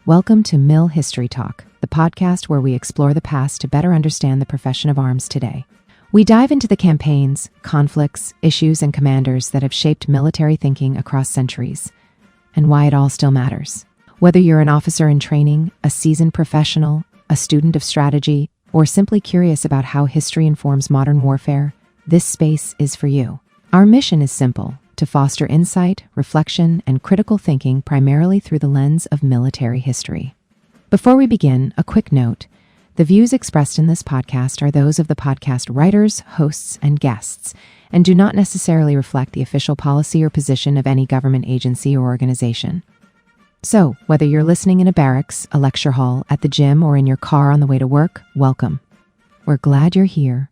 Welcome to Mill History Talk, the podcast where we explore the past to better understand the profession of arms today. We dive into the campaigns, conflicts, issues, and commanders that have shaped military thinking across centuries, and why it all still matters. Whether you're an officer in training, a seasoned professional, a student of strategy, or simply curious about how history informs modern warfare, this space is for you. Our mission is simple: to foster insight, reflection, and critical thinking primarily through the lens of military history. Before we begin, a quick note. The views expressed in this podcast are those of the podcast writers, hosts, and guests, and do not necessarily reflect the official policy or position of any government agency or organization. So, whether you're listening in a barracks, a lecture hall, at the gym, or in your car on the way to work, welcome. We're glad you're here.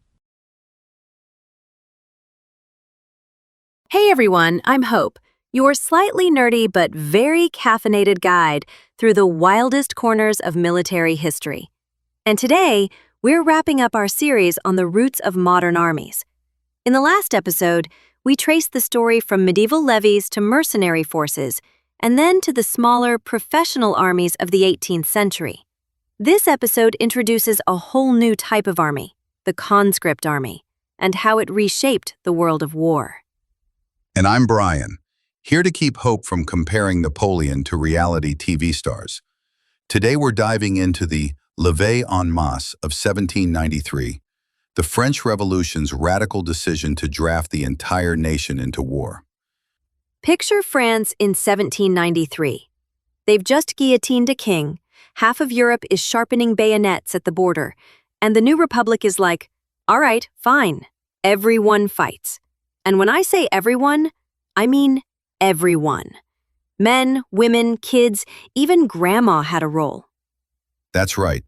Hey everyone, I'm Hope, your slightly nerdy but very caffeinated guide through the wildest corners of military history. And today, we're wrapping up our series on the roots of modern armies. In the last episode, we traced the story from medieval levies to mercenary forces, and then to the smaller, professional armies of the 18th century. This episode introduces a whole new type of army, the Conscript army, and how it reshaped the world of war. And I'm Brian, here to keep Hope from comparing Napoleon to reality TV stars. Today we're diving into the Levee en masse of 1793, the French Revolution's radical decision to draft the entire nation into war. Picture France in 1793. They've just guillotined a king, half of Europe is sharpening bayonets at the border, and the new republic is like, all right, fine, everyone fights. And when I say everyone, I mean everyone. Men, women, kids, even grandma had a role. That's right.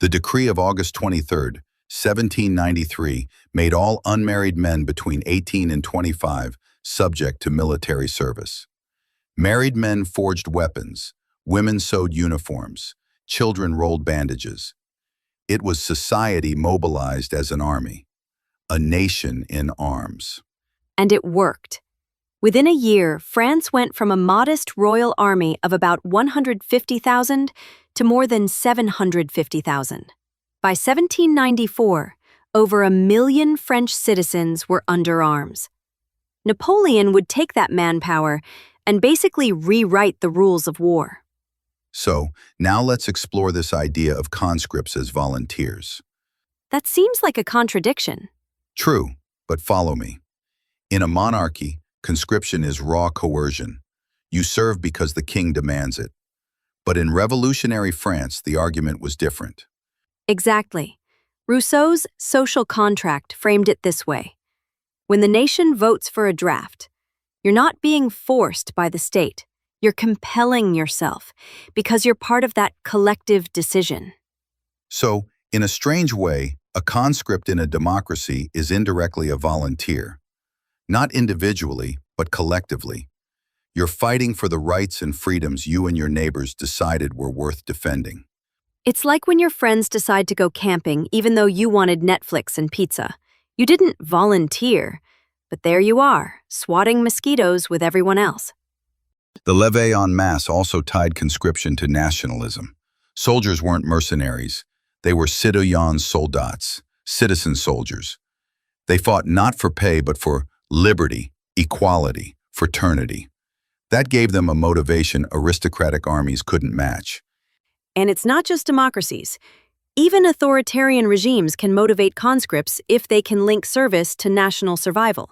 The decree of August 23, 1793, made all unmarried men between 18 and 25 subject to military service. Married men forged weapons, women sewed uniforms, children rolled bandages. It was society mobilized as an army, a nation in arms. And it worked. Within a year, France went from a modest royal army of about 150,000 to more than 750,000. By 1794, over 1 million French citizens were under arms. Napoleon would take that manpower and basically rewrite the rules of war. So, now let's explore this idea of conscripts as volunteers. That seems like a contradiction. True, but follow me. In a monarchy, conscription is raw coercion. You serve because the king demands it. But in revolutionary France, the argument was different. Exactly. Rousseau's social contract framed it this way. When the nation votes for a draft, you're not being forced by the state. You're compelling yourself because you're part of that collective decision. So, in a strange way, a conscript in a democracy is indirectly a volunteer. Not individually, but collectively. You're fighting for the rights and freedoms you and your neighbors decided were worth defending. It's like when your friends decide to go camping even though you wanted Netflix and pizza. You didn't volunteer, but there you are, swatting mosquitoes with everyone else. The Levee en masse also tied conscription to nationalism. Soldiers weren't mercenaries. They were citoyens soldats, citizen soldiers. They fought not for pay but for liberty, equality, fraternity. That gave them a motivation aristocratic armies couldn't match. And it's not just democracies. Even authoritarian regimes can motivate conscripts if they can link service to national survival.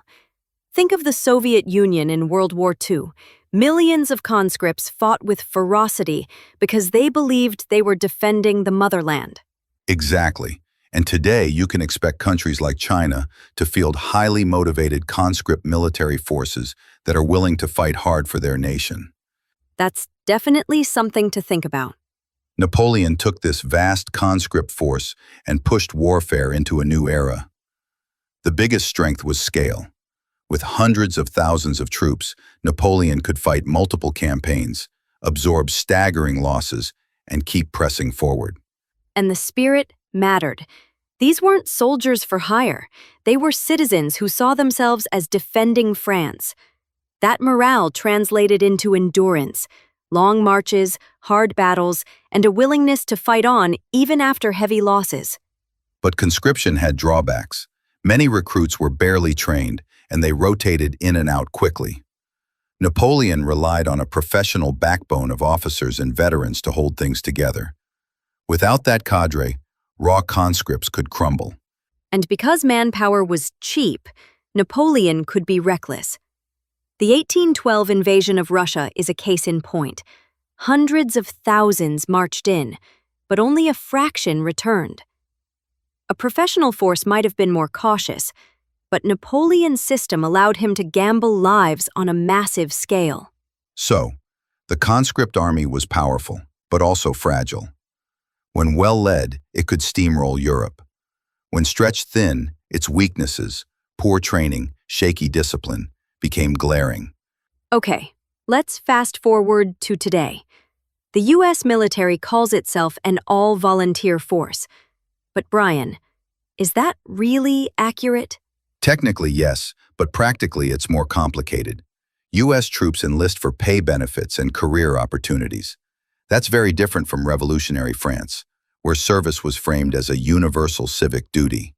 Think of the Soviet Union in World War II. Millions of conscripts fought with ferocity because they believed they were defending the motherland. Exactly. And today, you can expect countries like China to field highly motivated conscript military forces that are willing to fight hard for their nation. That's definitely something to think about. Napoleon took this vast conscript force and pushed warfare into a new era. The biggest strength was scale. With hundreds of thousands of troops, Napoleon could fight multiple campaigns, absorb staggering losses, and keep pressing forward. And the spirit mattered. These weren't soldiers for hire. They were citizens who saw themselves as defending France. That morale translated into endurance, long marches, hard battles, and a willingness to fight on even after heavy losses. But conscription had drawbacks. Many recruits were barely trained, and they rotated in and out quickly. Napoleon relied on a professional backbone of officers and veterans to hold things together. Without that cadre, raw conscripts could crumble. And because manpower was cheap, Napoleon could be reckless. The 1812 invasion of Russia is a case in point. Hundreds of thousands marched in, but only a fraction returned. A professional force might have been more cautious, but Napoleon's system allowed him to gamble lives on a massive scale. So, the conscript army was powerful, but also fragile. When well led, it could steamroll Europe. When stretched thin, its weaknesses, poor training, shaky discipline, became glaring. Okay, let's fast forward to today. The U.S. military calls itself an all-volunteer force. But Brian, is that really accurate? Technically, yes, but practically it's more complicated. U.S. troops enlist for pay benefits and career opportunities. That's very different from revolutionary France, where service was framed as a universal civic duty.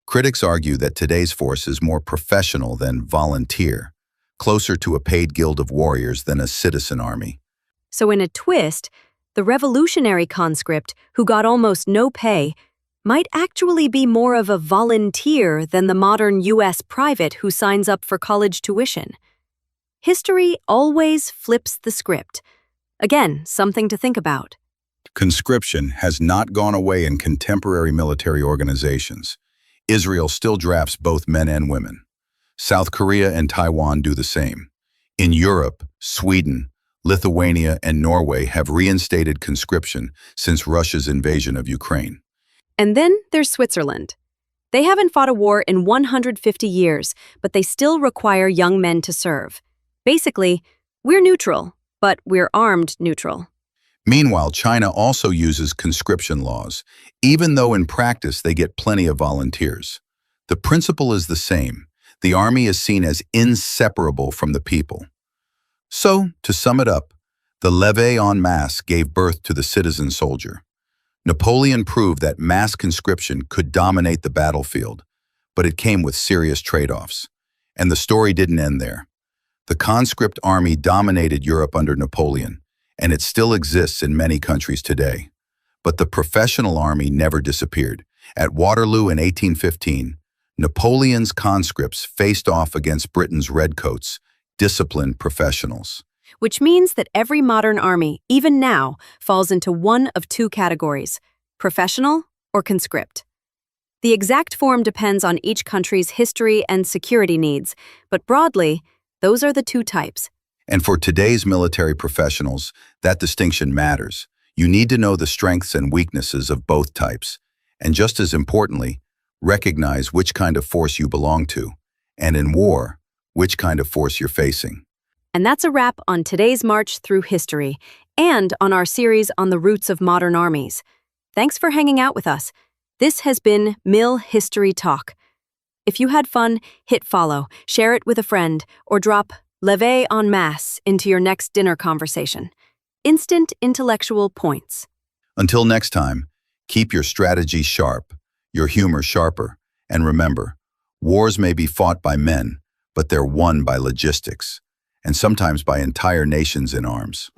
Critics argue that today's force is more professional than volunteer, closer to a paid guild of warriors than a citizen army. So in a twist, the revolutionary conscript, who got almost no pay, might actually be more of a volunteer than the modern U.S. private who signs up for college tuition. History always flips the script. Again, something to think about. Conscription has not gone away in contemporary military organizations. Israel still drafts both men and women. South Korea and Taiwan do the same. In Europe, Sweden, Lithuania, and Norway have reinstated conscription since Russia's invasion of Ukraine. And then there's Switzerland. They haven't fought a war in 150 years, but they still require young men to serve. Basically, we're neutral, but we're armed neutral. Meanwhile, China also uses conscription laws, even though in practice they get plenty of volunteers. The principle is the same. The army is seen as inseparable from the people. So, to sum it up, the Levee en masse gave birth to the citizen soldier. Napoleon proved that mass conscription could dominate the battlefield, but it came with serious trade-offs. And the story didn't end there. The conscript army dominated Europe under Napoleon, and it still exists in many countries today. But the professional army never disappeared. At Waterloo in 1815, Napoleon's conscripts faced off against Britain's redcoats, disciplined professionals. Which means that every modern army, even now, falls into one of two categories: professional or conscript. The exact form depends on each country's history and security needs, but broadly, those are the two types. And for today's military professionals, that distinction matters. You need to know the strengths and weaknesses of both types, and just as importantly, recognize which kind of force you belong to, and in war, which kind of force you're facing. And that's a wrap on today's march through history, and on our series on the roots of modern armies. Thanks for hanging out with us. This has been Mil History Talk. If you had fun, hit follow, share it with a friend, or drop Levee en masse into your next dinner conversation. Instant intellectual points. Until next time, keep your strategy sharp, your humor sharper, and remember, wars may be fought by men, but they're won by logistics, and sometimes by entire nations in arms.